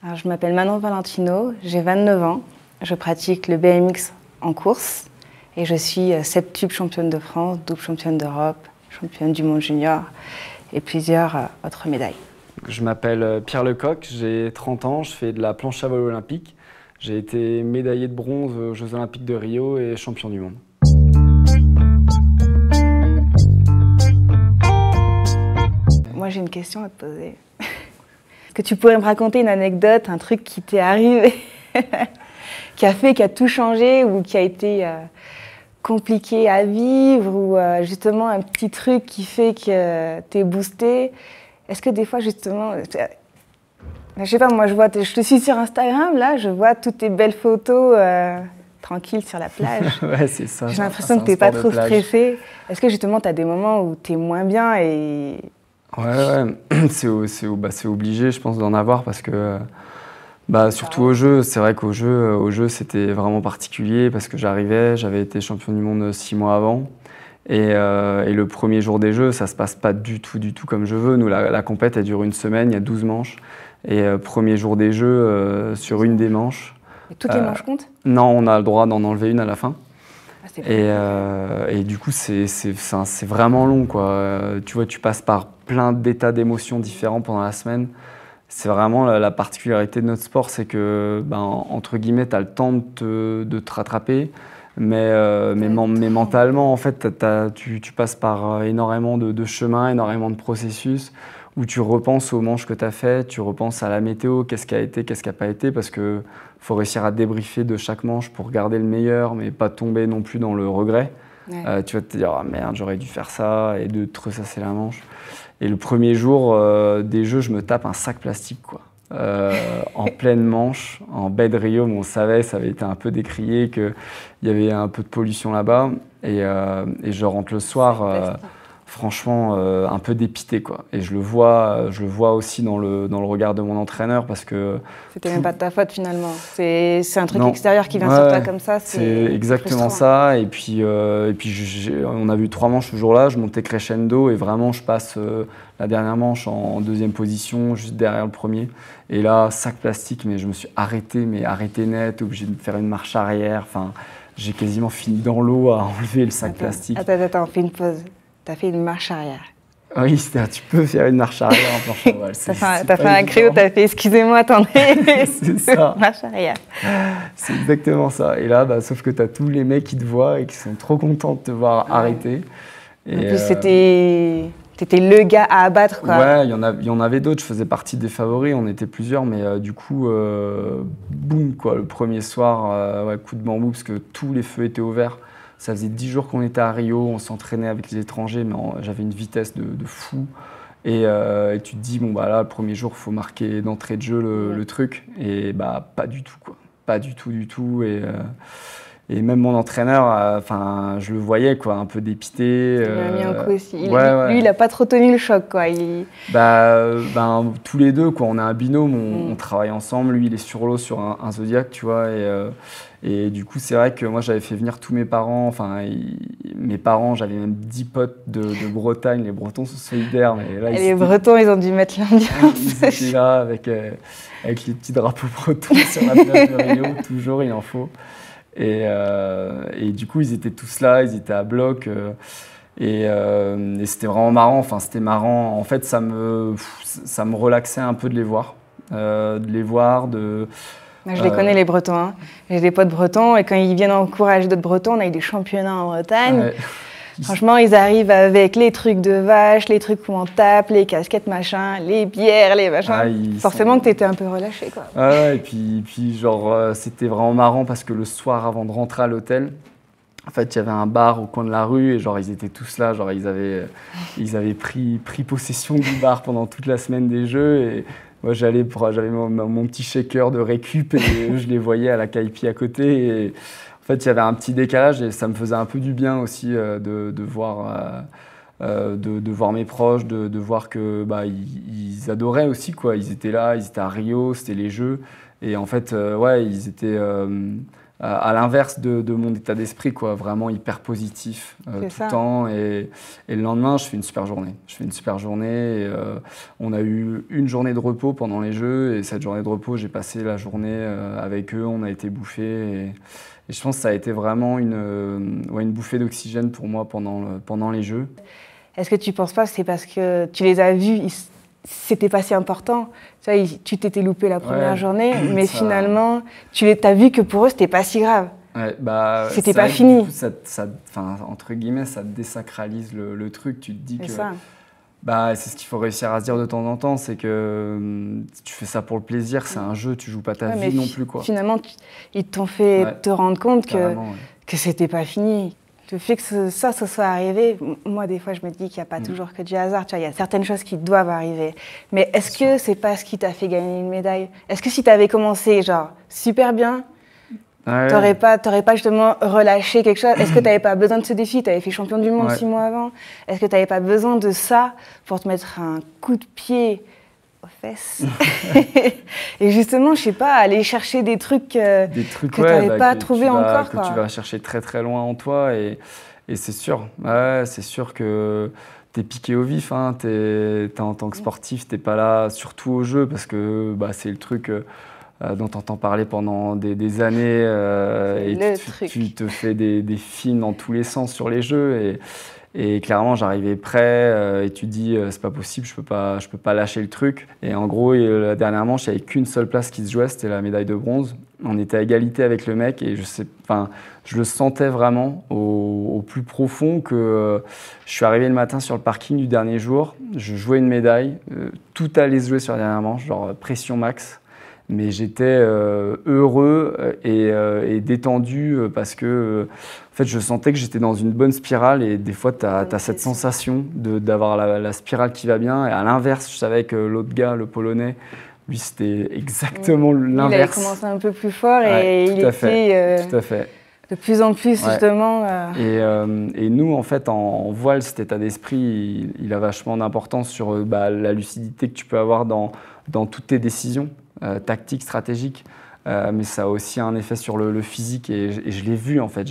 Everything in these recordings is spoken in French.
Alors, je m'appelle Manon Valentino, j'ai 29 ans, je pratique le BMX en course et je suis septuple championne de France, double championne d'Europe, championne du monde junior et plusieurs autres médailles. Je m'appelle Pierre Lecoq, j'ai 30 ans, je fais de la planche à voile olympique. J'ai été médaillé de bronze aux Jeux Olympiques de Rio et champion du monde. Moi j'ai une question à te poser. Est-ce que tu pourrais me raconter une anecdote, un truc qui t'est arrivé, qui a tout changé ou qui a été compliqué à vivre ou justement un petit truc qui fait que t'es boosté? Est-ce que des fois justement, je sais pas, moi je te suis sur Instagram, là, je vois toutes tes belles photos tranquilles sur la plage. Ouais, c'est ça. J'ai l'impression que t'es pas trop stressé. Est-ce que justement t'as des moments où t'es moins bien et... Ouais, c'est obligé, je pense, d'en avoir parce que, surtout au jeu, c'est vrai qu'au jeu, c'était vraiment particulier parce que j'avais été champion du monde 6 mois avant et le premier jour des jeux, ça se passe pas du tout comme je veux. Nous, la compète, elle dure une semaine, il y a 12 manches et premier jour des jeux, sur une des manches. Et toutes les manches comptent? Non, on a le droit d'en enlever une à la fin. Et du coup, c'est vraiment long, quoi. Tu vois, tu passes par plein d'états d'émotions différents pendant la semaine. C'est vraiment la particularité de notre sport, c'est que, entre guillemets, tu as le temps de te rattraper, mais mentalement, en fait, tu passes par énormément de chemins, énormément de processus, où tu repenses aux manches que tu as faites, tu repenses à la météo, qu'est-ce qui a été, qu'est-ce qui n'a pas été, parce qu'il faut réussir à débriefer de chaque manche pour garder le meilleur, mais pas tomber non plus dans le regret. Ouais. Tu vas te dire, ah merde, j'aurais dû faire ça, et de te ressasser la manche. Et le premier jour des jeux, je me tape un sac plastique, quoi. En pleine manche, en baie de Rio, on savait, ça avait été un peu décrié qu'il y avait un peu de pollution là-bas. Et je rentre le soir... franchement, un peu dépité, quoi. Et je le vois aussi dans le regard de mon entraîneur parce que... C'était même pas de ta faute finalement. C'est un truc extérieur qui vient sur toi comme ça. C'est exactement ça. Et puis on a vu 3 manches ce jour-là. Je montais crescendo et vraiment je passe la dernière manche en deuxième position, juste derrière le premier. Et là, sac plastique, mais je me suis arrêté net, obligé de faire une marche arrière. Enfin, j'ai quasiment fini dans l'eau à enlever le sac plastique. Attends, on fait une pause. T'as fait une marche arrière. Oui, tu peux faire une marche arrière en planche à voile. T'as fait un créneau, t'as fait excusez-moi, attendez. C'est ça. Marche arrière. C'est exactement ça. Et là, sauf que t'as tous les mecs qui te voient et qui sont trop contents de te voir arrêter. Et en plus, t'étais le gars à abattre, quoi. Ouais, il y en avait d'autres. Je faisais partie des favoris. On était plusieurs, mais du coup, boum, quoi. Le premier soir, coup de bambou parce que tous les feux étaient ouverts. Ça faisait 10 jours qu'on était à Rio, on s'entraînait avec les étrangers, mais j'avais une vitesse de fou. Et tu te dis, là, le premier jour, il faut marquer d'entrée de jeu le truc. Et pas du tout, quoi. Pas du tout. Et même mon entraîneur, je le voyais, quoi, un peu dépité. Il m'a mis un coup aussi. Lui, il n'a pas trop tenu le choc, quoi. Tous les deux, quoi. On a un binôme, on travaille ensemble. Lui, il est sur l'eau, sur un Zodiac, tu vois. Et du coup, c'est vrai que moi, j'avais fait venir tous mes parents. Mes parents, j'avais même 10 potes de Bretagne. Les Bretons sont solidaires. Mais là, les Bretons, ils ont dû mettre l'ambiance. Ils étaient là avec les petits drapeaux bretons sur la plage de Rio. Toujours, il en faut. Et du coup, ils étaient tous là, ils étaient à bloc. Et c'était vraiment marrant. C'était marrant. En fait, ça me relaxait un peu de les voir. Je les connais, les Bretons. Hein. J'ai des potes bretons et quand ils viennent encourager d'autres Bretons, on a eu des championnats en Bretagne. Ouais. Franchement, ils arrivent avec les trucs de vache, les trucs où on tape, les casquettes, machin, les bières, les machins. Forcément que tu étais un peu relâché, quoi. Ouais, et puis c'était vraiment marrant parce que le soir, avant de rentrer à l'hôtel, en fait, il y avait un bar au coin de la rue et ils étaient tous là. Ils avaient pris possession du bar pendant toute la semaine des Jeux. Et moi, j'avais mon petit shaker de récup et je les voyais à la caipi à côté. Et en fait, il y avait un petit décalage et ça me faisait un peu du bien aussi de voir mes proches, de voir que ils adoraient aussi, quoi. Ils étaient là, ils étaient à Rio, c'était les Jeux. Et en fait, ils étaient à l'inverse de mon état d'esprit, quoi, vraiment hyper positif tout le temps. Et le lendemain, je fais une super journée. Et, on a eu une journée de repos pendant les Jeux. Et cette journée de repos, j'ai passé la journée avec eux. On a été bouffés. Et je pense que ça a été vraiment une bouffée d'oxygène pour moi pendant les Jeux. Est-ce que tu ne penses pas que c'est parce que tu les as vus, c'était pas si important? Tu t'étais loupé la première journée, mais finalement, tu as vu que pour eux, c'était pas si grave. Ouais, c'était pas fini. Du coup, entre guillemets, ça désacralise le truc. Tu te dis que ça. C'est ce qu'il faut réussir à se dire de temps en temps, c'est que tu fais ça pour le plaisir, c'est un jeu, tu joues pas ta vie non plus, quoi. Finalement, ils t'ont fait te rendre compte que c'était pas fini. Le fait que ça soit arrivé, moi des fois je me dis qu'il n'y a pas toujours que du hasard, tu vois, il y a certaines choses qui doivent arriver. Mais est-ce que c'est pas ce qui t'a fait gagner une médaille? Est-ce que si tu avais commencé genre super bien, t'aurais pas justement relâché quelque chose? Est-ce que tu n'avais pas besoin de ce défi? Tu avais fait champion du monde 6 mois avant. Est-ce que tu n'avais pas besoin de ça pour te mettre un coup de pied aux fesses? Et justement, je sais pas, aller chercher des trucs que tu n'avais pas trouvé encore. Que tu vas chercher très très loin en toi. Et c'est sûr, c'est sûr que tu es piqué au vif. Hein, en tant que sportif, tu n'es pas là, surtout au jeu, parce que c'est le truc dont tu entends parler pendant des années. Et tu te fais des films dans tous les sens sur les jeux. Et clairement, j'arrivais prêt et tu te dis, c'est pas possible, je peux pas lâcher le truc. Et en gros, la dernière manche, il n'y avait qu'une seule place qui se jouait, c'était la médaille de bronze. On était à égalité avec le mec et je le sentais vraiment au plus profond que je suis arrivé le matin sur le parking du dernier jour, je jouais une médaille, tout allait se jouer sur la dernière manche, genre pression max. Mais j'étais heureux et détendu parce que en fait, je sentais que j'étais dans une bonne spirale et des fois, tu as cette sensation d'avoir la spirale qui va bien. Et à l'inverse, je savais que l'autre gars, le Polonais, lui, c'était exactement l'inverse. Il avait commencé un peu plus fort et il était tout à fait. De plus en plus, justement. Et nous, en fait, en voile, cet état d'esprit, il a vachement d'importance sur la lucidité que tu peux avoir dans toutes tes décisions. Tactique, stratégique, mais ça a aussi un effet sur le physique et je l'ai vu en fait,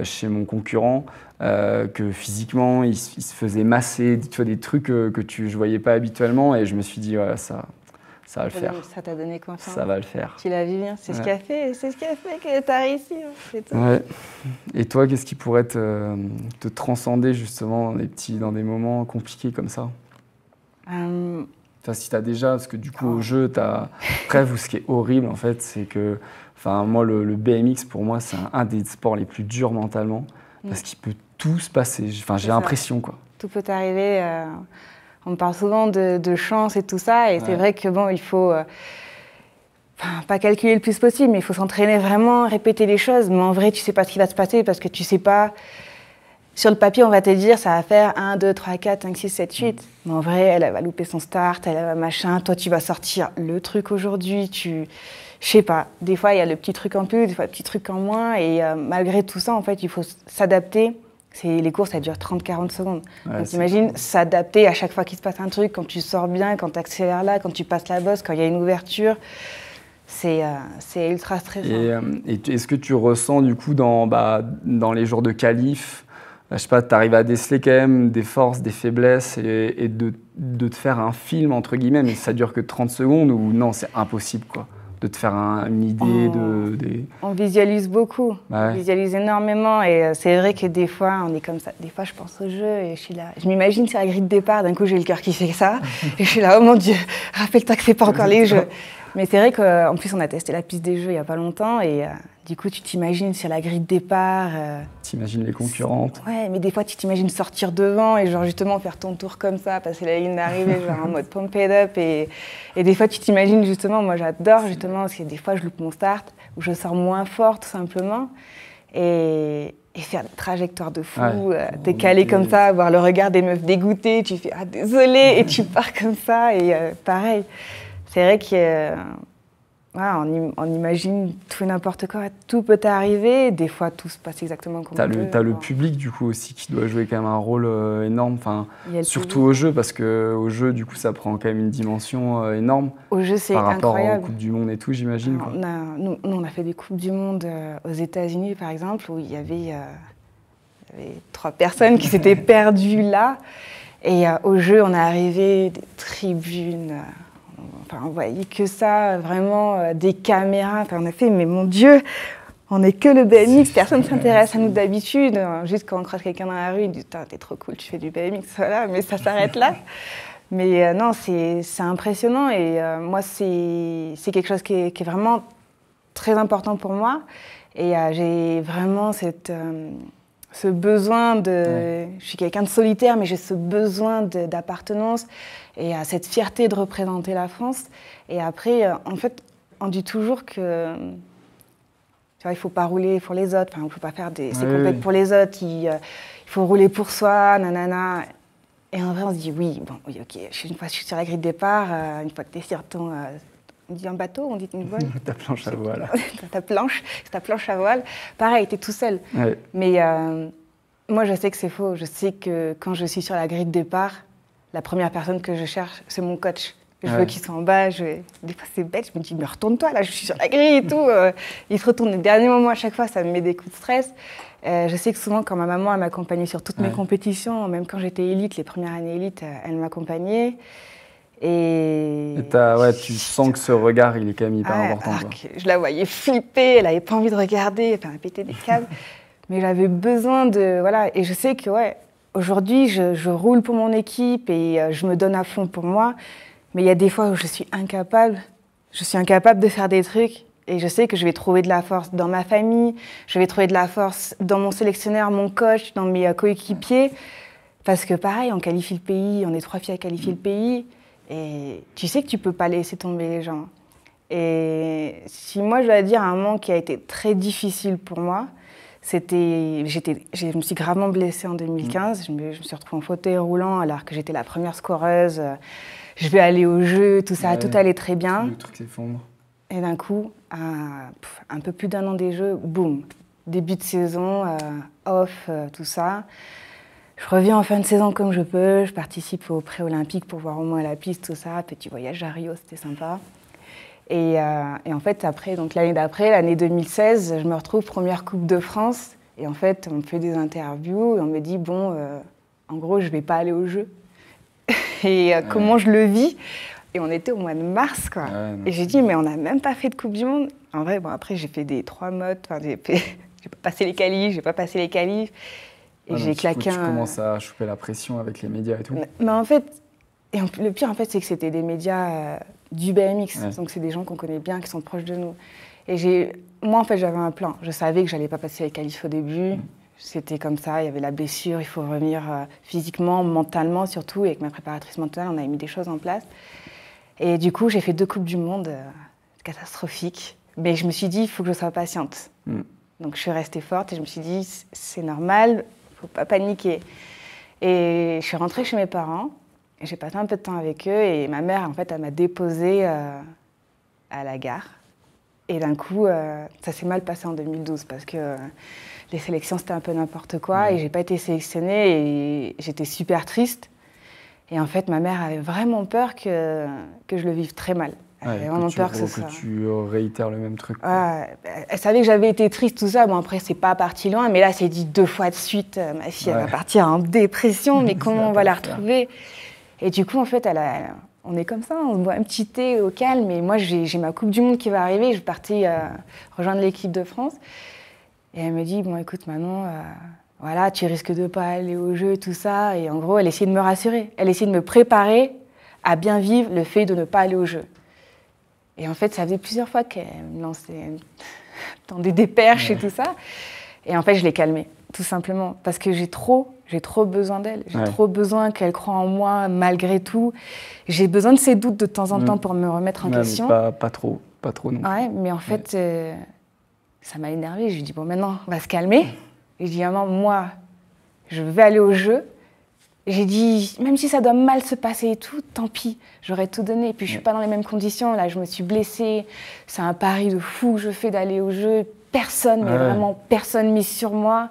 chez mon concurrent que physiquement il se faisait masser, tu vois, des trucs que je voyais pas habituellement et je me suis dit ça va le faire. Ça t'a donné confiance. Ça va le faire. Tu l'as vu bien, c'est ce qui a fait que tu as réussi. Ouais. Et toi, qu'est-ce qui pourrait te transcender justement dans des moments compliqués comme ça? Si tu as déjà, parce que du coup au jeu, tu as rêve, ou ce qui est horrible en fait, c'est que moi le BMX pour moi c'est un des sports les plus durs mentalement parce qu'il peut tout se passer, j'ai l'impression quoi. Tout peut arriver, on me parle souvent de chance et tout ça et c'est vrai que il faut pas calculer le plus possible mais il faut s'entraîner vraiment, répéter les choses mais en vrai tu sais pas ce qui va se passer parce que tu sais pas. Sur le papier, on va te dire, ça va faire 1, 2, 3, 4, 5, 6, 7, 8. Mais en vrai, elle va louper son start, elle va machin. Toi, tu vas sortir le truc aujourd'hui. Je sais pas. Des fois, il y a le petit truc en plus, des fois, le petit truc en moins. Et malgré tout ça, en fait, il faut s'adapter. Les courses, ça dure 30-40 secondes. Donc, t'imagines s'adapter à chaque fois qu'il se passe un truc, quand tu sors bien, quand tu accélères là, quand tu passes la bosse, quand il y a une ouverture. C'est ultra stressant. Et est-ce que tu ressens, du coup, dans les jours de qualif, je sais pas, tu arrives à déceler quand même des forces, des faiblesses et de te faire un film, entre guillemets, mais ça dure que 30 secondes ou non, c'est impossible, quoi, de te faire une idée On visualise beaucoup, on visualise énormément et c'est vrai que des fois, on est comme ça. Des fois, je pense au jeu et je suis là, je m'imagine sur la grille de départ, d'un coup, j'ai le cœur qui fait ça et je suis là, oh mon Dieu, rappelle-toi que c'est pas encore les jeux. Mais c'est vrai qu'en plus, on a testé la piste des jeux il n'y a pas longtemps et du coup, tu t'imagines sur la grille de départ. T'imagines les concurrentes. Ouais, mais des fois, tu t'imagines sortir devant et genre justement faire ton tour comme ça, passer la ligne d'arrivée genre en mode pumped up. Et des fois, tu t'imagines justement, moi j'adore justement, parce que des fois, je loupe mon start ou je sors moins fort tout simplement. Et faire des trajectoires de fou, décaler comme ça, voir le regard des meufs dégoûtées, tu fais « Ah, désolé !» et tu pars comme ça et pareil. C'est vrai que voilà, on imagine tout et n'importe quoi, tout peut arriver, des fois tout se passe exactement comme on veut. T'as le public du coup aussi qui doit jouer quand même un rôle énorme, enfin, surtout public. au jeu, parce qu'au jeu du coup ça prend quand même une dimension énorme au jeu, c'est par rapport incroyable. aux Coupes du Monde et tout, j'imagine. Nous, on a fait des Coupes du Monde aux États-Unis par exemple, où il y avait 3 personnes qui s'étaient perdues là. Et au jeu, on est arrivé, des tribunes, enfin, on voyait que ça, vraiment des caméras. Enfin, on a fait, mais mon Dieu, on n'est que le BMX, personne ne s'intéresse à nous d'habitude. Juste quand on croise quelqu'un dans la rue, il dit « T'es trop cool, tu fais du BMX, voilà », mais ça s'arrête là. Mais non, c'est impressionnant et moi, c'est quelque chose qui est vraiment très important pour moi. Et j'ai vraiment ce besoin de... Je suis quelqu'un de solitaire, mais j'ai ce besoin d'appartenance et cette fierté de représenter la France. Et après, en fait, on dit toujours que... Tu vois, il ne faut pas rouler pour les autres, enfin, il ne faut pas faire ces compètes pour les autres, il faut rouler pour soi, nanana. Et en vrai, on se dit oui, bon, oui, ok, une fois que je suis sur la grille de départ, une fois que tu es sur ton... on dit un bateau, on dit une voile. Ta planche à voile. ta planche à voile. Pareil, tu es tout seul. Ouais. Mais moi, je sais que c'est faux. Je sais que quand je suis sur la grille de départ, la première personne que je cherche, c'est mon coach. Je veux qu'il soit en bas. Des fois, c'est bête. Je me dis, mais retourne-toi, là, je suis sur la grille et tout. Il se retourne au dernier moment à chaque fois. Ça me met des coups de stress. Je sais que souvent, quand ma maman m'accompagnait sur toutes mes compétitions, même quand j'étais élite, les premières années élite, elle m'accompagnait. Et tu sens que ce regard, il est quand même hyper important. Je la voyais flipper, elle n'avait pas envie de regarder, elle pétait des câbles. Mais j'avais besoin de... Voilà. Et je sais que, aujourd'hui, je roule pour mon équipe et je me donne à fond pour moi. Mais il y a des fois où je suis incapable de faire des trucs. Et je sais que je vais trouver de la force dans ma famille, je vais trouver de la force dans mon sélectionneur, mon coach, dans mes coéquipiers. Parce que pareil, on qualifie le pays, on est 3 filles à qualifier le pays. Et tu sais que tu ne peux pas laisser tomber les gens. Et si moi je dois dire un moment qui a été très difficile pour moi, c'était... Je me suis gravement blessée en 2015. Je me suis retrouvée en fauteuil roulant alors que j'étais la première scoreuse. Je vais aller au jeu, tout ça, tout allait très bien. Le truc s'effondre. Et d'un coup, un peu plus d'1 an des Jeux, boum, début de saison, off, tout ça. Je reviens en fin de saison comme je peux, je participe aux pré-olympiques pour voir au moins la piste, tout ça, petit voyage à Rio, c'était sympa. Et en fait, après, donc l'année d'après, l'année 2016, je me retrouve première Coupe de France. Et en fait, on me fait des interviews et on me dit, bon, en gros, je ne vais pas aller aux Jeux. Et comment je le vis? Et on était au mois de mars, quoi. Et j'ai dit, mais on n'a même pas fait de Coupe du Monde. En vrai, bon, après, j'ai fait des 3 modes. J'ai pas passé les qualifs, j'ai pas passé les qualifs. Et j'ai claqué Tu commences à choper la pression avec les médias et tout. Mais en fait, le pire, en fait, c'est que c'était des médias du BMX. Donc, c'est des gens qu'on connaît bien, qui sont proches de nous. Et moi, en fait, j'avais un plan. Je savais que j'allais pas passer les qualifs au début. C'était comme ça, il y avait la blessure, il faut revenir physiquement, mentalement surtout. Et avec ma préparatrice mentale, on avait mis des choses en place. Et du coup, j'ai fait 2 Coupes du Monde catastrophiques. Mais je me suis dit, il faut que je sois patiente. Donc, je suis restée forte et je me suis dit, c'est normal, il ne faut pas paniquer. Et je suis rentrée chez mes parents. J'ai passé un peu de temps avec eux. Et ma mère, en fait, elle m'a déposée à la gare. Et d'un coup, ça s'est mal passé en 2012 parce que les sélections, c'était un peu n'importe quoi. Et je n'ai pas été sélectionnée et j'étais super triste. Et en fait, ma mère avait vraiment peur que je le vive très mal. Elle avait vraiment peur que tu réitères le même truc. Elle savait que j'avais été triste, tout ça. Bon, après, c'est pas parti loin, mais là, c'est dit 2 fois de suite. Ma fille, elle va partir en dépression, mais comment on va la retrouver? Et du coup, en fait, on est comme ça, on boit un petit thé au calme. Et moi, j'ai ma Coupe du Monde qui va arriver. Je partais rejoindre l'équipe de France. Et elle me dit, bon, écoute, Manon... voilà, tu risques de ne pas aller au jeu, tout ça. Et en gros, elle essayait de me rassurer. Elle essayait de me préparer à bien vivre le fait de ne pas aller au jeu. Et en fait, ça faisait plusieurs fois qu'elle me lançait dans des perches et tout ça. Et en fait, je l'ai calmée, tout simplement. Parce que j'ai trop besoin d'elle. J'ai trop besoin qu'elle croie en moi, malgré tout. J'ai besoin de ses doutes de temps en temps pour me remettre en question. Mais pas trop non plus. Ouais, mais en fait, ça m'a énervée. Je lui ai dit, bon, maintenant, on va se calmer. Et je dis, maman, moi, je vais aller au jeu j'ai dit, même si ça doit mal se passer et tout, tant pis, j'aurais tout donné. Et puis je suis pas dans les mêmes conditions, là je me suis blessée, c'est un pari de fou que je fais d'aller au jeu, personne, mais vraiment personne mise sur moi.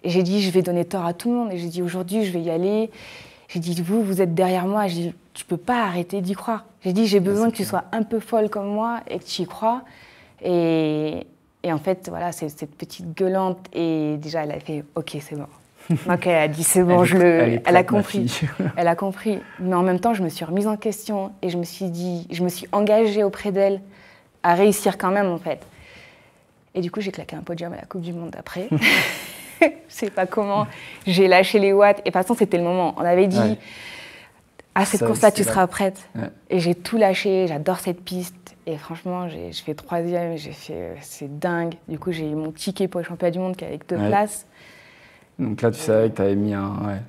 Et j'ai dit, je vais donner tort à tout le monde. Et j'ai dit, aujourd'hui, je vais y aller. J'ai dit, vous êtes derrière moi. J'ai dit, tu peux pas arrêter d'y croire. J'ai dit, j'ai besoin que tu sois un peu folle comme moi et que tu y crois. Et en fait, voilà, c'est cette petite gueulante. Et déjà, elle a fait, OK, c'est bon. Donc elle a dit, c'est bon, elle a compris. Elle a compris. Mais en même temps, je me suis remise en question. Et je me suis engagée auprès d'elle à réussir quand même, en fait. Et du coup, j'ai claqué un podium à la Coupe du Monde d'après. Je sais pas comment, j'ai lâché les watts. Et de toute façon, c'était le moment. On avait dit, à cette course-là, tu seras prête. Ouais. Et j'ai tout lâché, j'adore cette piste. Et franchement, j'ai fait 3e, c'est dingue. Du coup, j'ai eu mon ticket pour les championnats du monde avec 2 places. Donc là, tu savais que tu avais mis un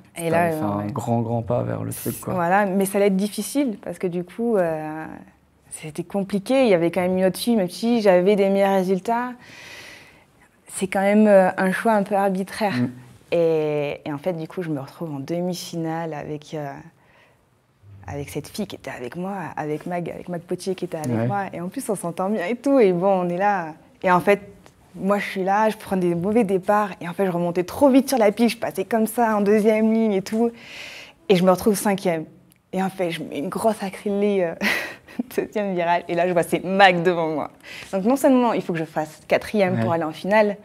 grand pas vers le truc, quoi. Voilà, mais ça allait être difficile parce que du coup, c'était compliqué. Il y avait quand même une autre fille, même si j'avais des meilleurs résultats. C'est quand même un choix un peu arbitraire. Et en fait, du coup, je me retrouve en demi-finale avec cette fille qui était avec moi, avec Mag Potier qui était avec moi. Et en plus, on s'entend bien et tout. Et bon, on est là. Et en fait, moi, je suis là, je prends des mauvais départs. Et en fait, je remontais trop vite sur la piste. Je passais comme ça en 2e ligne et tout. Et je me retrouve 5e. Et en fait, je mets une grosse accélérée. 7e virage, et là je vois c'est Mag devant moi. Donc non seulement il faut que je fasse 4e pour aller en finale,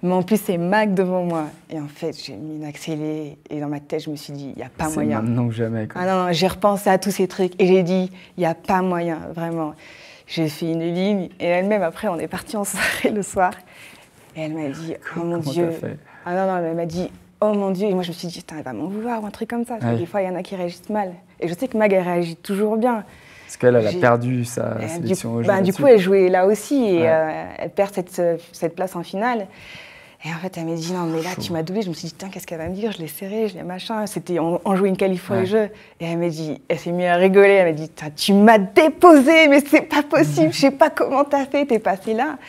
mais en plus c'est Mag devant moi. Et en fait j'ai mis une accélérée et dans ma tête je me suis dit il n'y a pas moyen. C'est maintenant que jamais. Quoi. Ah non, j'ai repensé à tous ces trucs et j'ai dit il n'y a pas moyen, vraiment. J'ai fait une ligne et elle-même après on est parti en soirée le soir et elle m'a dit oh mon Dieu. Ah non, elle m'a dit oh mon Dieu, et moi je me suis dit elle va m'en vouloir ou un truc comme ça. Parce que des fois il y en a qui réagissent mal. Et je sais que Mag elle réagit toujours bien. Parce qu'elle a perdu sa sélection au jeu. Du coup, elle jouait là aussi et elle perd cette place en finale. Et en fait, elle m'a dit non, mais là, tu m'as doublé. Je me suis dit, tiens, qu'est-ce qu'elle va me dire? Je l'ai serré, je l'ai machin. On jouait une qualif pour les jeux. Et elle m'a dit, elle s'est mise à rigoler. Elle m'a dit, tu m'as déposé, mais c'est pas possible. Je sais pas comment t'as fait, t'es passé là.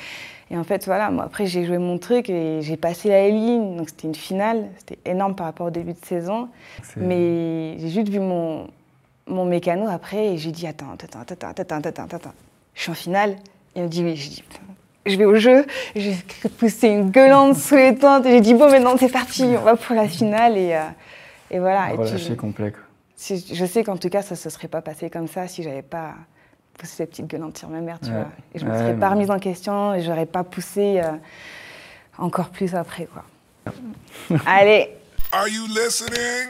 Et en fait, voilà, moi, après, j'ai joué mon truc et j'ai passé la ligne. Donc, c'était une finale. C'était énorme par rapport au début de saison. Mais j'ai juste vu mon mécano après et j'ai dit attends. Je suis en finale. Il me dit oui. J'ai dit je vais au jeu. J'ai poussé une gueulante sous les tentes et j'ai dit bon maintenant c'est parti, on va pour la finale et voilà. Relâché complet. Quoi. Je sais qu'en tout cas ça se serait pas passé comme ça si j'avais pas poussé cette petite gueulante sur ma mère, tu vois. Et je me serais pas remise en question et j'aurais pas poussé encore plus après quoi. Allez. Are you listening?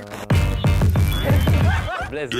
Damn.